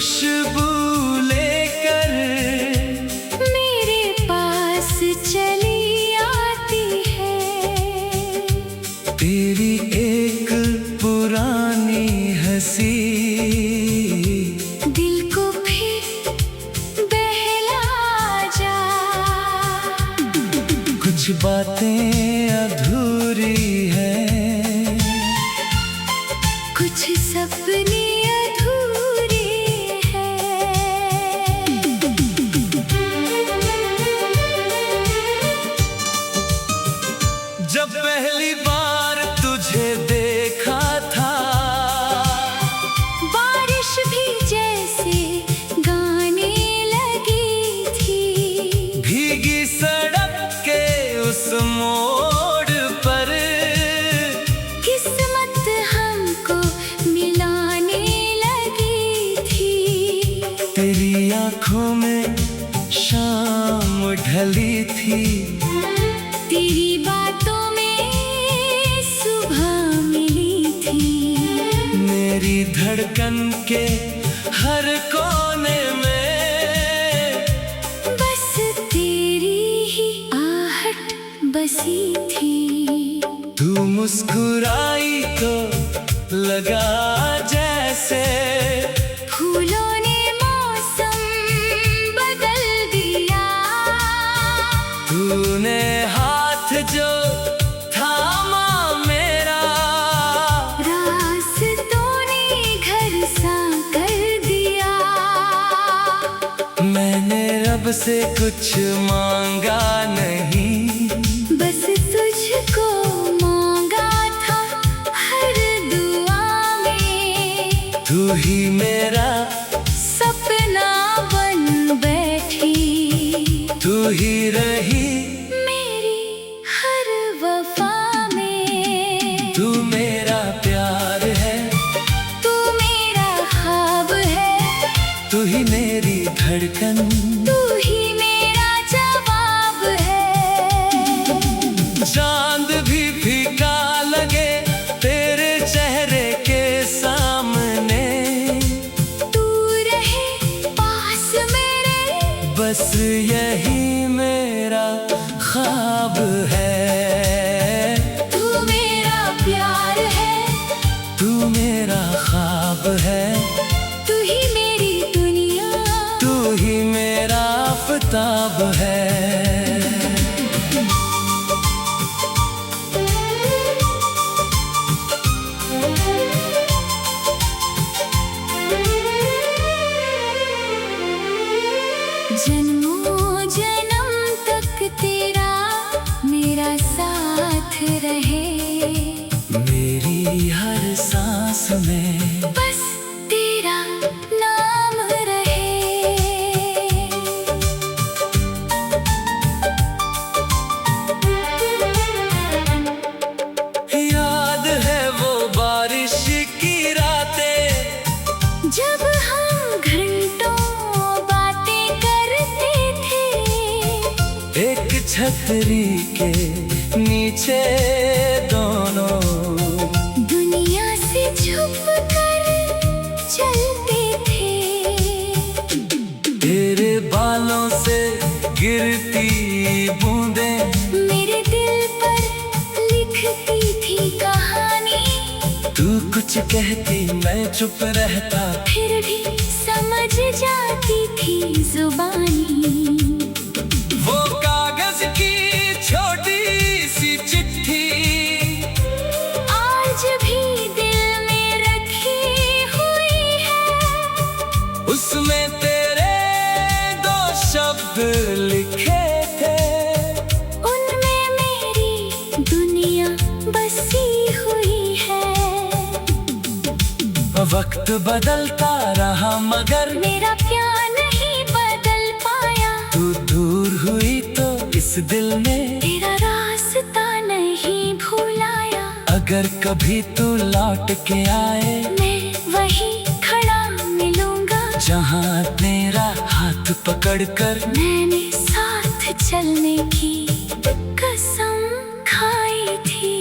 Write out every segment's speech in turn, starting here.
खुशबू लेकर मेरे पास चली आती है। तेरी एक पुरानी हंसी दिल को फिर बहला जा। कुछ बातें अधूरी हैं, कुछ सपने अधूरे हैं। जब पहली बार तुझे देखा था, बारिश भी जैसे गाने लगी थी। भीगी सड़क के उस मोड़ पर किस्मत हमको मिलाने लगी थी। तेरी आंखों में शाम ढली थी, तेरी बातों में सुबह मिली थी। मेरी धड़कन के हर कोने में बस तेरी ही आहट बसी थी। तू मुस्कुराई तो लगा जैसे फूलों ने मौसम बदल दिया। तूने हाथ जो थामा मेरा, रास्तों ने घर सा कर दिया। मैंने रब से कुछ मांगा नहीं, बस तुझको मांगा था हर दुआ में। तू ही मेरा सपना बन बैठी, तू ही रही मेरी हर वफा में। तू मेरा प्यार है, तू मेरा ख्वाब है। तू ही मेरी धड़कन, तू ही मेरा जवाब है। चांद भी फीका लगे तेरे चेहरे के सामने। तू रहे पास मेरे, बस यही मेरा ख्वाब है। तू मेरा प्यार है। तू मेरा ख्वाब है, तू ही मेरी दुनिया, तू ही मेरा आफताब है। जन्मों जन्म तक तेरा मेरा साथ रहे। मेरी हर सांस में बस तेरा नाम रहे। याद है वो बारिश की रातें, जब हम घंटों बातें करते थे। एक छतरी के नीचे दोनों दुनिया से छुप कर चलते थे। तेरे बालों से गिरती बूंदें मेरे दिल पर लिखती थी कहानी। तू कुछ कहती मैं चुप रहता, फिर भी समझ जाती थी जुबानी। वो कागज की छोटी सी चिट्ठी आज भी दिल में रखी हुई है। उसमें तेरे दो शब्द लिखे थे, उनमें मेरी दुनिया बसी हुई है। वक्त बदलता रहा मगर मेरा प्यार नहीं बदल पाया। तू दूर हुई तो इस दिल में तेरा रास्ता नहीं भुलाया। अगर कभी तू लौट के आए, मैं वही खड़ा मिलूंगा जहाँ तेरा हाथ पकड़कर मैंने साथ चलने की कसम खाई थी।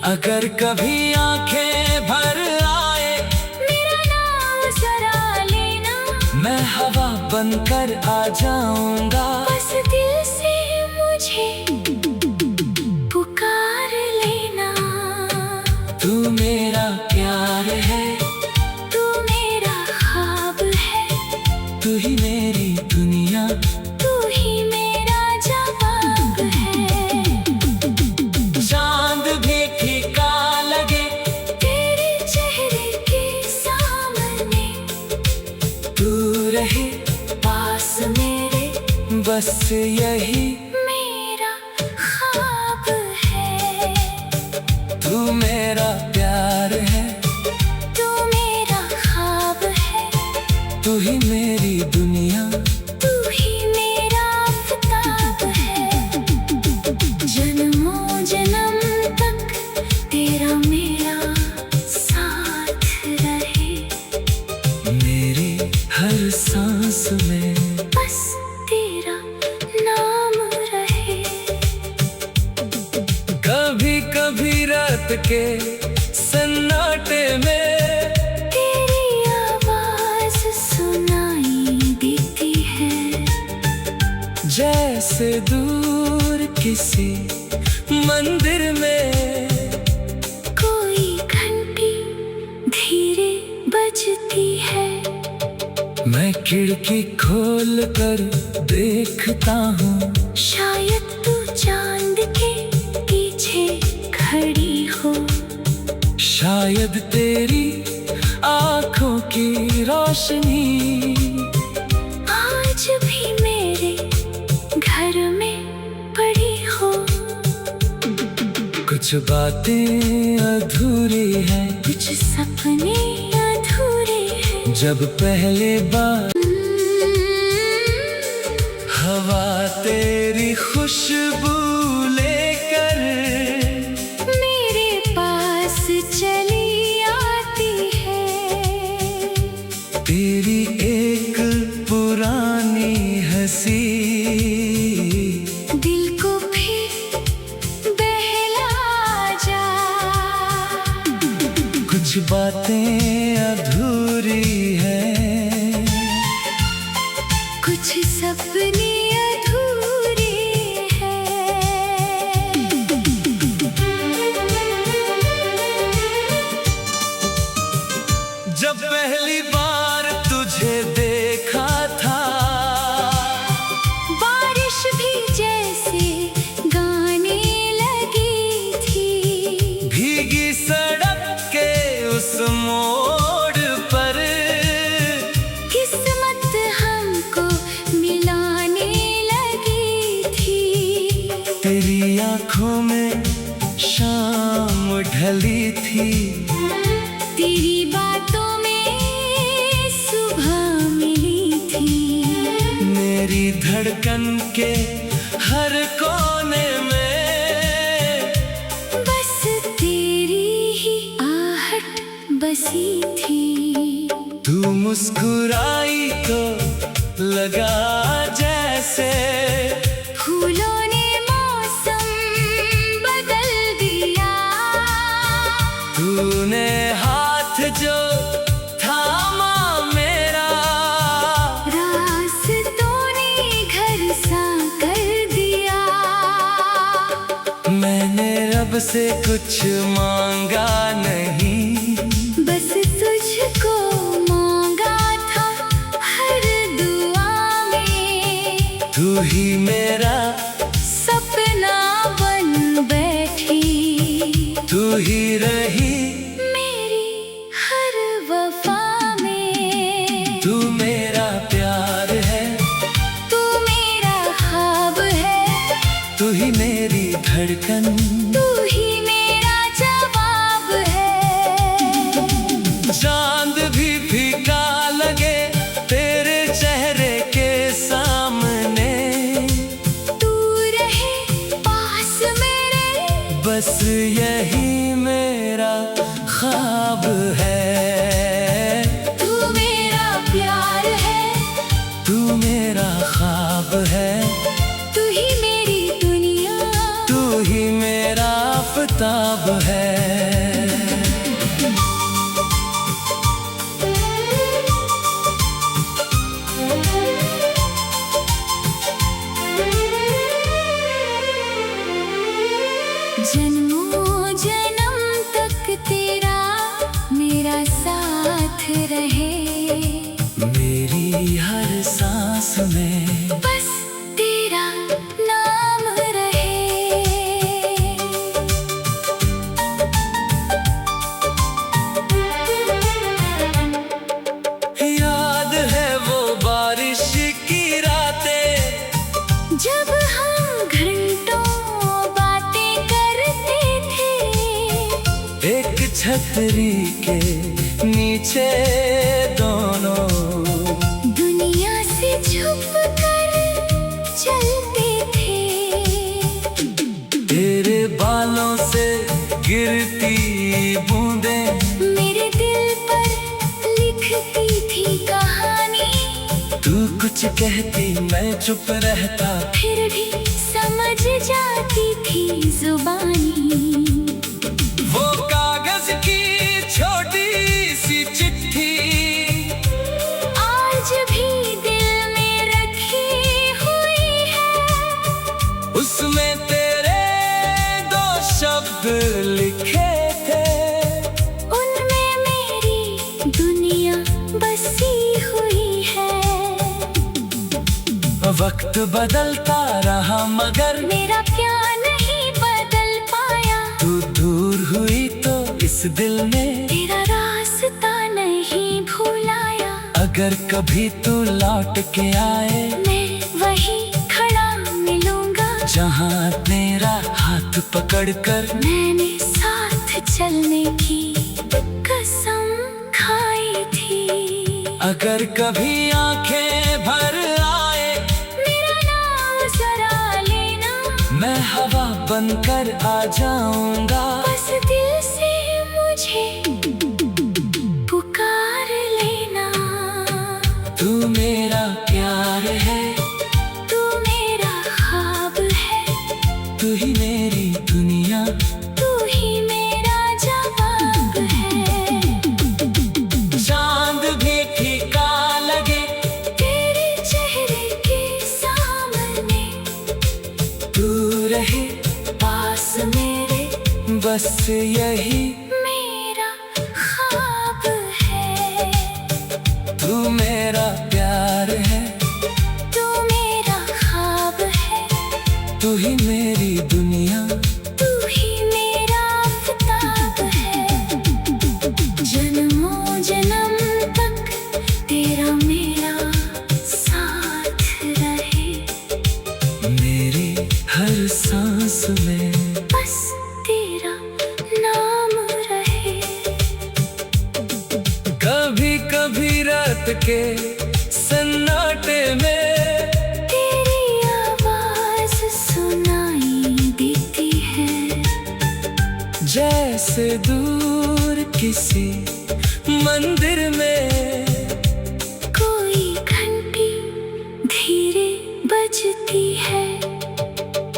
अगर कभी आंखें भर आए, मेरा नाम जरा लेना। बनकर आ जाऊंगा। बस दिल से मुझे पुकार लेना। तू मेरा प्यार है, तू मेरा ख्वाब है, तू ही मेरी दुनिया, तू ही मेरा जवाब है। चांद भी फीका लगे तेरे चेहरे के सामने, तू रहे पास मेरे, बस यही मेरा ख्वाब है। तू मेरा प्यार है, तू मेरा ख्वाब है, तू ही मेरी दुनिया, तू ही मेरा आफताब है। जन्मों जन्म तक तेरा मेरा साथ रहे, मेरी हर सांस में बस तेरा नाम रहे। कभी कभी रात के सन्नाटे में तेरी आवाज सुनाई देती है, जैसे दूर किसी मंदिर में कोई घंटी धीरे बजती है। मैं खिड़की खोल कर देखता हूँ, शायद तू चांद के पीछे खड़ी हो, शायद तेरी आँखों की रोशनी आज भी मेरे घर में पड़ी हो। कुछ बातें अधूरी हैं, कुछ सपने अधूरे हैं। जब पहले बार हवा तेरी खुशबू लेकर मेरे पास चली आती है, तेरी एक पुरानी हंसी दिल को फिर बहला जा। कुछ बातें अधूरी हैं, कुछ सपने अधूरे हैं। जब पहली बार तुझे देखा था, बारिश भी जैसे गाने लगी थी, भीगी सड़क के उस मोड़ पर किस्मत हमको मिलाने लगी थी। तेरी आँखों में शाम ढली थी, तेरी बातों में सुबह मिली थी, मेरी धड़कन के हर कोने में बस तेरी ही आहट बसी थी। तू मुस्कुराई तो लगा जैसे फूलों ने मौसम बदल दिया, तूने हाथ जो थामा मेरा, रास्तों ने घर सा कर दिया। मैंने रब से कुछ मांगा नहीं, बस तुझको मांगा था हर दुआ में, तू ही मेरा सपना बन बैठी, तू ही रही मेरी हर वफा में। तू मेरा प्यार है, तू मेरा ख्वाब है, तू ही मेरी धड़कन, तू ही मेरा जवाब है। चांद भी फीका लगे तेरे चेहरे के सामने, तू रहे पास मेरे, बस यही मेरा ख्वाब है। तू मेरा प्यार है, तू मेरा ख्वाब है, तू ही मेरी दुनिया, तू ही मेरा आफताब है। रहे, मेरी हर सांस में बस तेरा नाम रहे। याद है वो बारिश की रातें, जब हम घंटों बातें करते थे, एक छतरी के नीचे दोनों दुनिया से छुप कर चलते थे। तेरे बालों से गिरती बूंदें मेरे दिल पर लिखती थी कहानी, तू कुछ कहती मैं चुप रहता, फिर भी समझ जाती थी जुबानी। वो कागज की छोटी सी चिट्ठी आज भी दिल में रखी हुई है, उसमें तेरे दो शब्द लिखे थे, उनमें मेरी दुनिया बसी हुई है। वक्त बदलता रहा मगर मेरा प्यार नहीं बदल पाया, तू दूर हुई तो इस दिल ने तेरा रास्ता नहीं भुलाया। अगर कभी तू लौट के आए, मैं वही खड़ा मिलूंगा जहाँ तेरा हाथ पकड़कर मैंने साथ चलने की कसम खाई थी। अगर कभी आंखें भर आए, मेरा नाम जरा लेना, मैं हवा बनकर आ जाऊंगा, बस दिल से मुझे पुकार लेना। तू मेरा प्यार है, तू मेरा ख्वाब है, तू ही मेरी दुनिया, तू ही मेरा जवाब है। चांद भी फीका लगे तेरे चेहरे के सामने, तू रहे पास मेरे, बस यही मेरा ख्वाब है। तू मेरा प्यार है, तू मेरा ख्वाब है, तू ही मेरी दुनिया, तू ही मेरा आफताब है। जन्मों जन्म तक तेरा मेरा साथ रहे, मेरी हर सांस में बस तेरा नाम रहे। कभी कभी रात के सन्नाटे में तेरी आवाज सुनाई देती है, जैसे दूर किसी मंदिर में कोई घंटी धीरे बजती है।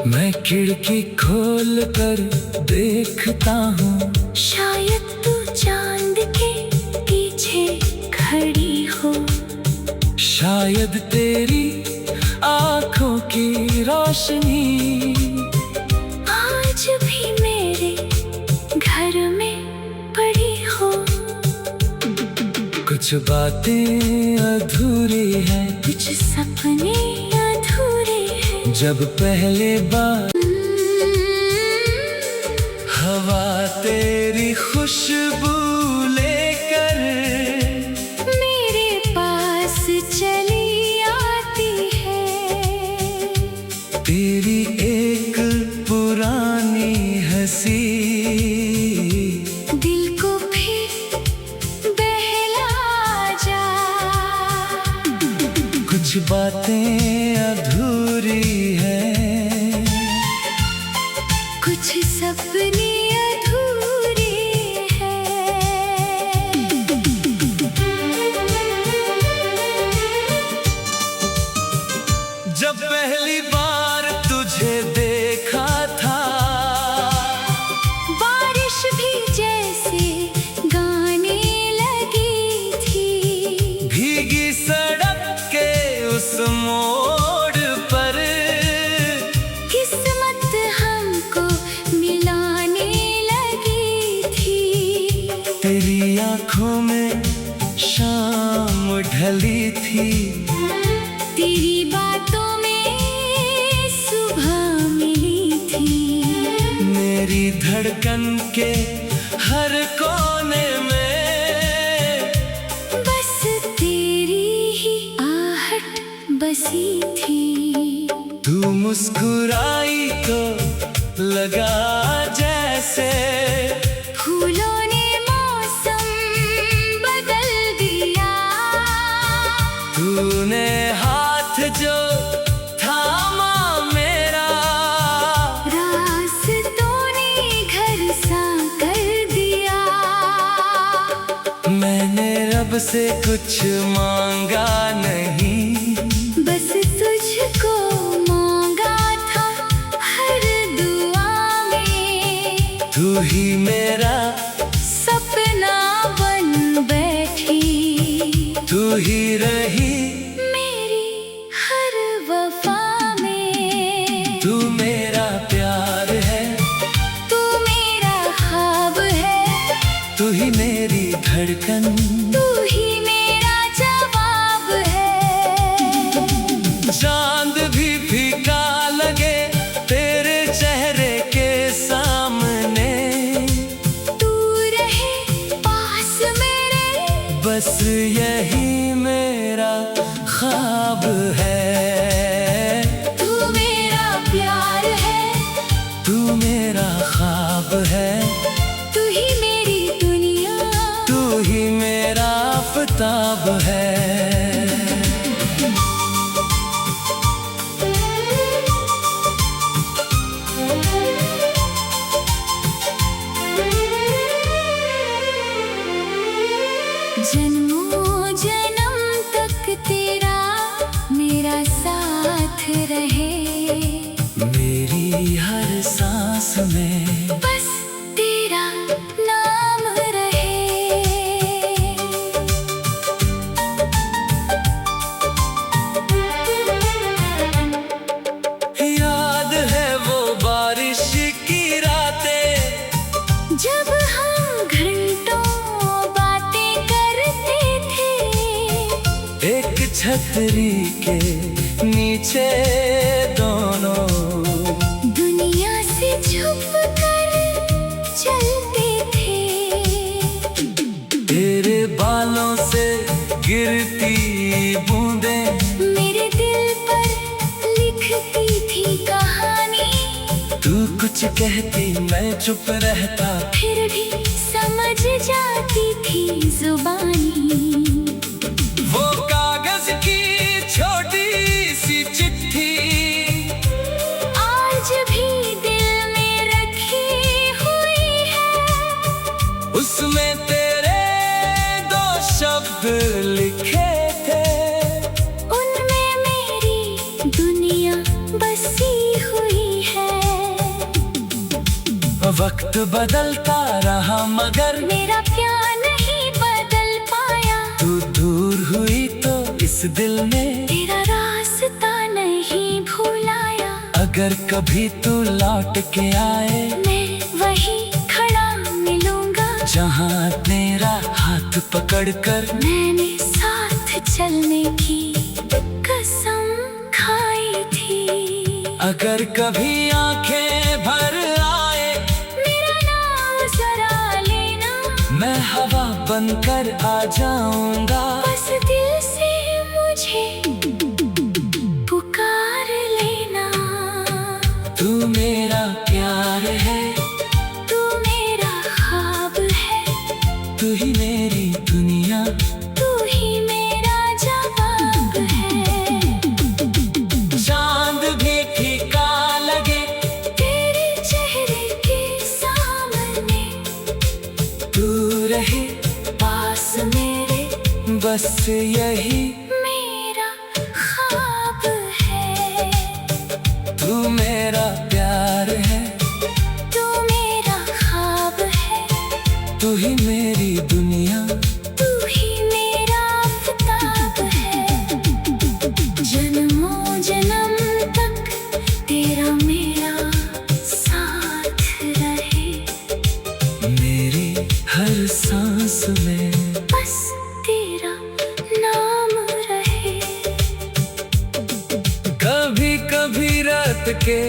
मैं खिड़की खोल कर देखता हूँ, शायद तू चांद के पीछे खड़ी हो, शायद तेरी आंखों की रोशनी आज भी मेरे घर में पड़ी हो। कुछ बातें अधूरी हैं, कुछ सपने अधूरे हैं, जब पहले बार हवा तेरी खुशबू लेकर मेरे पास चली आती है। तेरी एक पुरानी हंसी दिल को फिर बहला जा, कुछ बातें अधूरी हैं, कुछ सपने अधूरे हैं। जब पहली बार तुझे देखा था, बारिश भी जैसे गाने लगी थी, भीगी सड़क के उस मोड़ पर किस्मत हमको मिलाने लगी थी। तेरी आंखों में शाम ढली थी, तेरी बातों में सुबह मिली थी। मेरी धड़कन के हर कोने में बस तेरी ही आहट बसी थी। तू मुस्कुराई तो लगा जैसे फूलों ने मौसम बदल दिया। तूने हाथ जो थामा मेरा, रास्तों ने घर सा कर दिया। मैंने रब से कुछ मांगा नहीं, बस तुझको मांगा था हर दुआ में। तू ही मेरा सपना बन बैठी, तू ही रही मेरी हर वफा में। तू मेरा प्यार है, तू मेरा ख्वाब है, तू ही मेरी धड़कन, तू ही मेरा जवाब है। चांद भी फीका लगे तेरे चेहरे के सामने, तू रहे पास मेरे, बस यही मेरा ख्वाब है। तू मेरा प्यार है, तू मेरा ख्वाब है, तू ही मेरी दुनिया, तू ही मेरा आफताब है। जन्मों जन्म तक तेरा मेरा साथ रहे। मेरी हर सांस में बस तेरा नाम रहे। याद है वो बारिश की रातें, जब हम घंटों बातें करते थे। एक छतरी के नीचे दोनों दुनिया से छुप कर चलते थे। तेरे बालों से गिरती बूंदें मेरे दिल पर लिखती थी कहानी। तू कुछ कहती मैं चुप रहता, फिर भी समझ जाती थी जुबानी। वो कागज की छोटी सी चिट्ठी आज भी दिल में रखी हुई है। उसमें तेरे दो शब्द लिखे थे, उनमें मेरी दुनिया बसी हुई है। वक्त बदलता रहा मगर मेरा प्यार नहीं बदल पाया। तू दूर हुई तो इस दिल ने तेरा रास्ता नहीं भुलाया। अगर कभी तू लौट के आए, मैं वही खड़ा मिलूंगा जहाँ तेरा हाथ पकड़कर मैंने साथ चलने की कसम खाई थी। अगर कभी आंखें भर आए, मेरा नाम जरा लेना, मैं हवा बनकर आ जाऊंगा। बस दिल से मुझे पुकार लेना। तू मेरा प्यार है, तू मेरा ख्वाब है, तू ही मेरी दुनिया, तू ही मेरा जवाब है। चांद भी फीका लगे तेरे चेहरे के सामने, तू रहे पास मेरे, बस यही मेरा ख्वाब है। तू मेरा प्यार है, तू मेरा ख्वाब है, तू ही मेरी दुनिया, तू ही मेरा आफताब है। जन्मों जन्म तक तेरा मेरा साथ रहे। मेरी हर सांस में बस तेरा रात के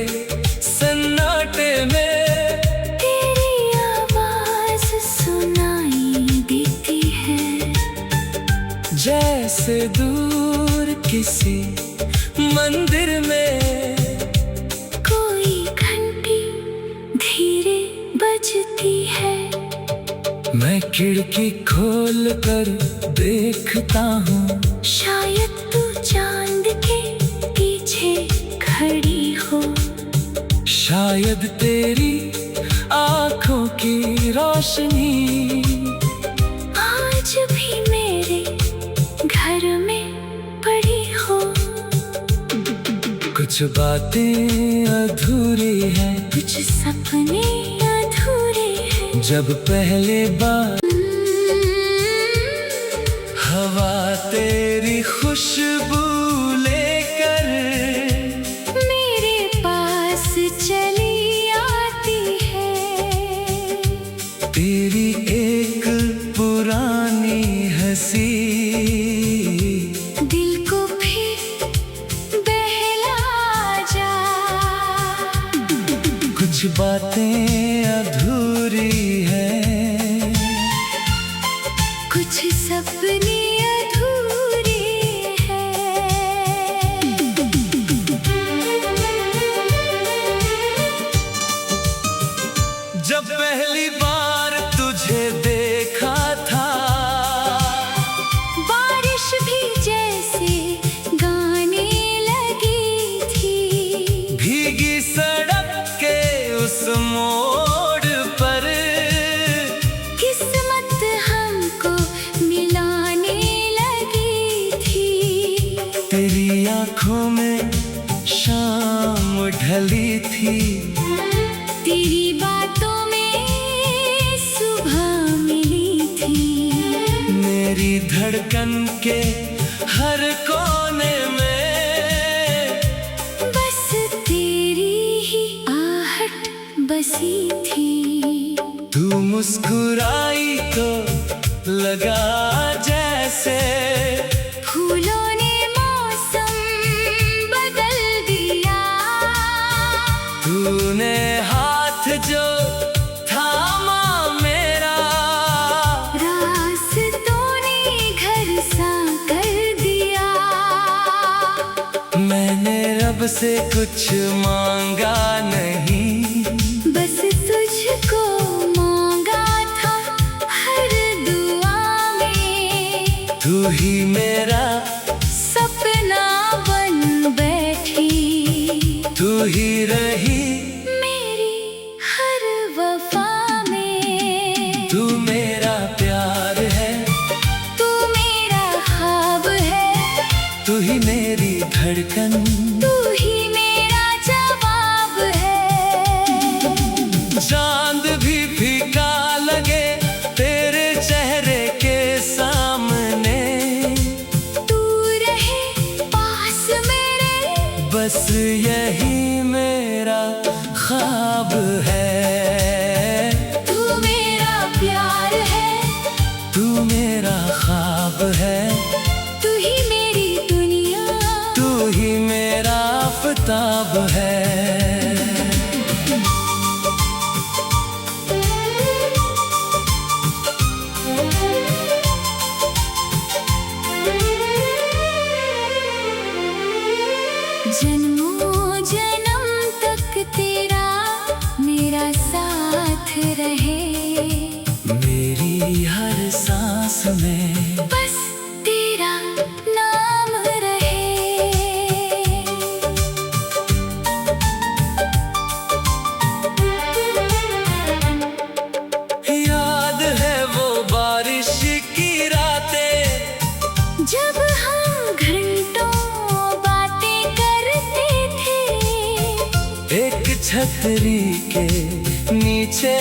सन्नाटे में तेरी आवाज सुनाई देती है, जैसे दूर किसी मंदिर में कोई घंटी धीरे बजती है। मैं खिड़की खोल कर देखता हूँ, शायद तू चांद के पीछे खड़ी हो। शायद तेरी आँखों की रोशनी आज भी मेरे घर में पड़ी हो। कुछ बातें अधूरी हैं, कुछ सपने अधूरे हैं। जब पहली बार हवा तेरी खुशबू लेकर मेरे पास चली आती है। तेरी एक पुरानी हंसी दिल को फिर बहला जा। कुछ बातें अधूरी हैं, कुछ सपने अधूरे हैं। जब पहली बार तुझे देखा था, बारिश भी जैसे गाने लगी थी। भीगी सड़क के उस मोड़ पर किस्मत हमको मिलाने लगी थी। तेरी आँखों में शाम ढली थी, तेरी बातों में सुबह मिली थी। मेरी धड़कन के हर कोने में बस तेरी ही आहट बसी थी। तू मुस्कुराई तो लगा जैसे फूलों ने मौसम बदल दिया। तूने हाथ जो थामा मेरा, रास्तों ने घर सा कर दिया। मैंने रब से कुछ मांगा नहीं, बस तुझको मांगा था हर दुआ में। तू ही मेरा सपना बन बैठी, तू ही रही मेरी हर वफा में। तू मेरा प्यार है, तू मेरा ख्वाब है। तू ही मेरी धड़कन, तू ही मेरा जवाब है। चांद भी फीका लगे तेरे चेहरे के सामने, तू रहे पास मेरे, बस यही मेरा ख्वाब है। तू मेरा प्यार है। तू मेरा ख्वाब है, तू ही मेरी दुनिया, तू ही मेरा आफताब है। जन्मों जन्म तक तेरा मेरा साथ रहे। मेरी हर सांस में बस तेरा नाम रहे। याद है वो बारिश की रातें, जब हम घंटों बातें करते थे। एक छतरी के नीचे